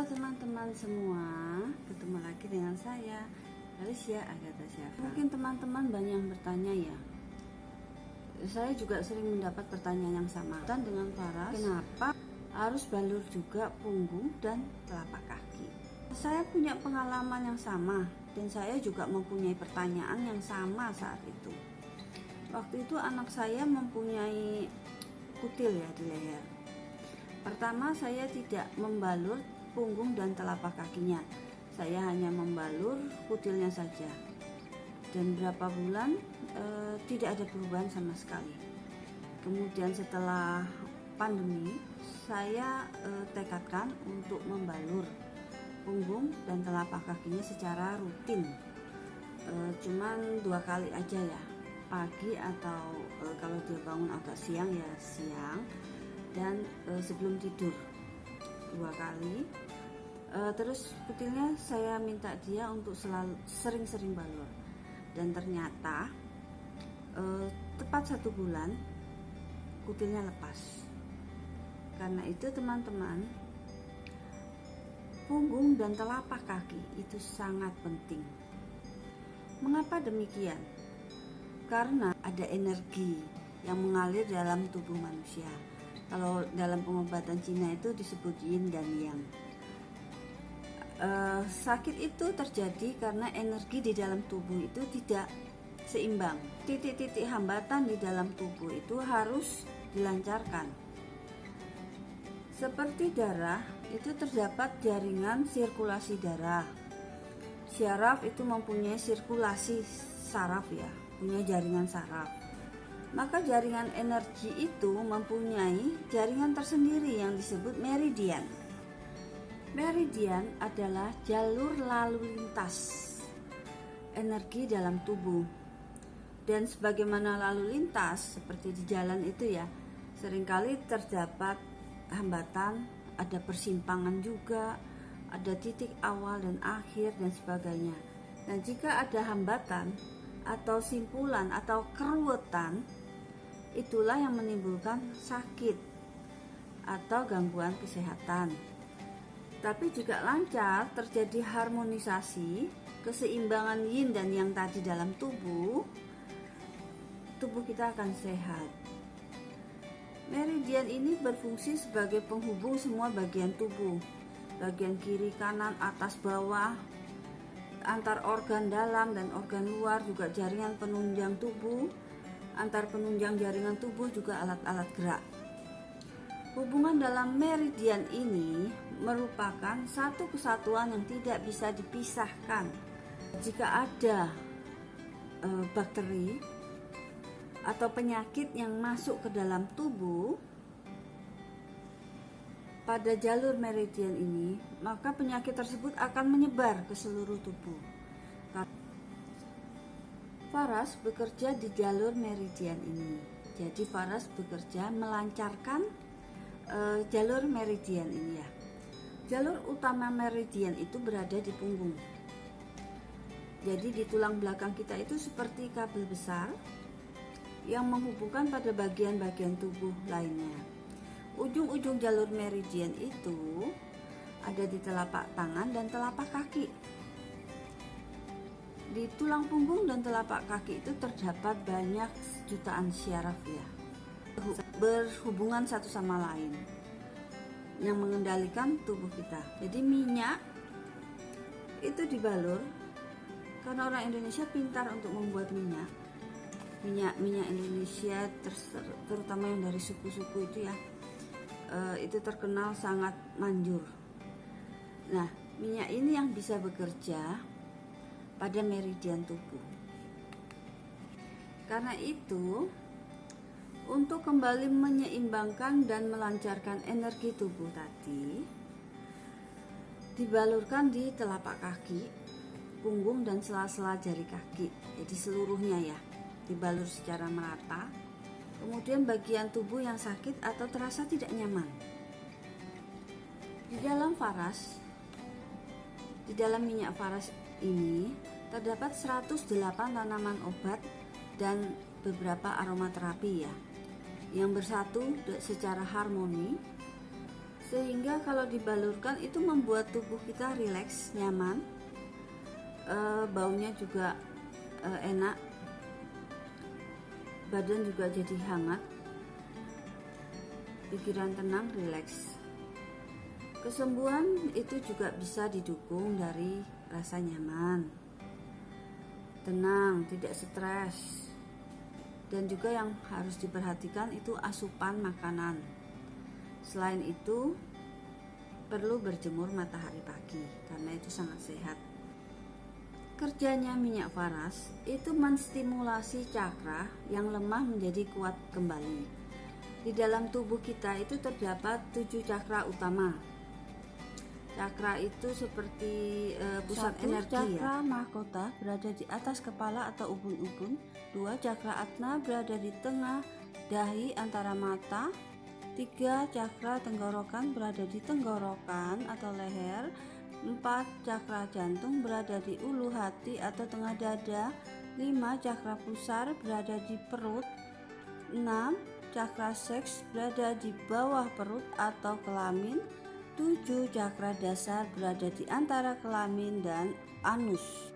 teman-teman semua, ketemu lagi dengan saya Alicia Agatha Syafa. Mungkin teman-teman banyak yang bertanya ya, saya juga sering mendapat pertanyaan yang sama dan dengan Faras, kenapa harus balur juga punggung dan telapak kaki? Saya punya pengalaman yang sama dan saya juga mempunyai pertanyaan yang sama saat itu. Waktu itu anak saya mempunyai kutil ya di leher. Pertama, saya tidak membalur punggung dan telapak kakinya, saya hanya membalur kutilnya saja. Dan berapa bulan tidak ada perubahan sama sekali. Kemudian setelah pandemi, saya tekadkan untuk membalur punggung dan telapak kakinya secara rutin. Cuman 2 kali aja ya, pagi atau kalau dia bangun agak siang ya siang, dan sebelum tidur 2 kali. Terus kutilnya saya minta dia untuk selalu sering-sering balur, dan ternyata tepat 1 bulan kutilnya lepas. Karena itu teman-teman, punggung dan telapak kaki itu sangat penting. Mengapa demikian? Karena ada energi yang mengalir dalam tubuh manusia. Kalau dalam pengobatan Cina itu disebut yin dan yang. Sakit itu terjadi karena energi di dalam tubuh itu tidak seimbang. Titik-titik hambatan di dalam tubuh itu harus dilancarkan. Seperti darah, itu terdapat jaringan sirkulasi darah. Syaraf itu mempunyai sirkulasi saraf ya, punya jaringan saraf. Maka jaringan energi itu mempunyai jaringan tersendiri yang disebut meridian. Meridian adalah jalur lalu lintas energi dalam tubuh. Dan sebagaimana lalu lintas seperti di jalan itu ya, seringkali terdapat hambatan, ada persimpangan juga, ada titik awal dan akhir dan sebagainya. Dan jika ada hambatan atau simpulan atau keruwetan, itulah yang menimbulkan sakit atau gangguan kesehatan. Tapi juga lancar terjadi harmonisasi, keseimbangan yin dan yang tadi dalam tubuh kita akan sehat. Meridian ini berfungsi sebagai penghubung semua bagian tubuh, bagian kiri, kanan, atas, bawah, antar organ dalam dan organ luar, juga jaringan penunjang tubuh, antar penunjang jaringan tubuh, juga alat-alat gerak. Hubungan dalam meridian ini merupakan satu kesatuan yang tidak bisa dipisahkan. Jika ada bakteri atau penyakit yang masuk ke dalam tubuh pada jalur meridian ini, maka penyakit tersebut akan menyebar ke seluruh tubuh. Faras bekerja di jalur meridian ini. Jadi Faras bekerja melancarkan jalur meridian ini ya. Jalur utama meridian itu berada di punggung. Jadi di tulang belakang kita itu seperti kabel besar yang menghubungkan pada bagian-bagian tubuh lainnya. Ujung-ujung jalur meridian itu ada di telapak tangan dan telapak kaki. Di tulang punggung dan telapak kaki itu terdapat banyak jutaan syaraf ya, berhubungan satu sama lain yang mengendalikan tubuh kita. Jadi minyak itu dibalur, karena orang Indonesia pintar untuk membuat minyak Indonesia, terutama yang dari suku-suku itu ya, itu terkenal sangat manjur. Nah, minyak ini yang bisa bekerja pada meridian tubuh. Karena itu, untuk kembali menyeimbangkan dan melancarkan energi tubuh tadi, dibalurkan di telapak kaki, punggung dan sela-sela jari kaki. Jadi seluruhnya ya, dibalur secara merata. Kemudian bagian tubuh yang sakit atau terasa tidak nyaman. Di dalam minyak Faras ini terdapat 108 tanaman obat dan beberapa aromaterapi ya, yang bersatu secara harmoni sehingga kalau dibalurkan itu membuat tubuh kita rileks, nyaman, baunya juga enak, badan juga jadi hangat, pikiran tenang, rileks. Kesembuhan itu juga bisa didukung dari rasa nyaman, tenang, tidak stres. Dan juga yang harus diperhatikan itu asupan makanan. Selain itu, perlu berjemur matahari pagi karena itu sangat sehat. Kerjanya minyak faras itu menstimulasi cakra yang lemah menjadi kuat kembali. Di dalam tubuh kita itu terdapat 7 cakra utama. Cakra itu seperti pusat energi cakra ya. mahkota berada di atas kepala atau ubun-ubun. 2. Cakra atna berada di tengah dahi antara mata. 3. Cakra tenggorokan berada di tenggorokan atau leher. 4. Cakra jantung berada di ulu hati atau tengah dada. 5. Cakra pusar berada di perut. 6. Cakra seks berada di bawah perut atau kelamin. 7. Cakra dasar berada di antara kelamin dan anus.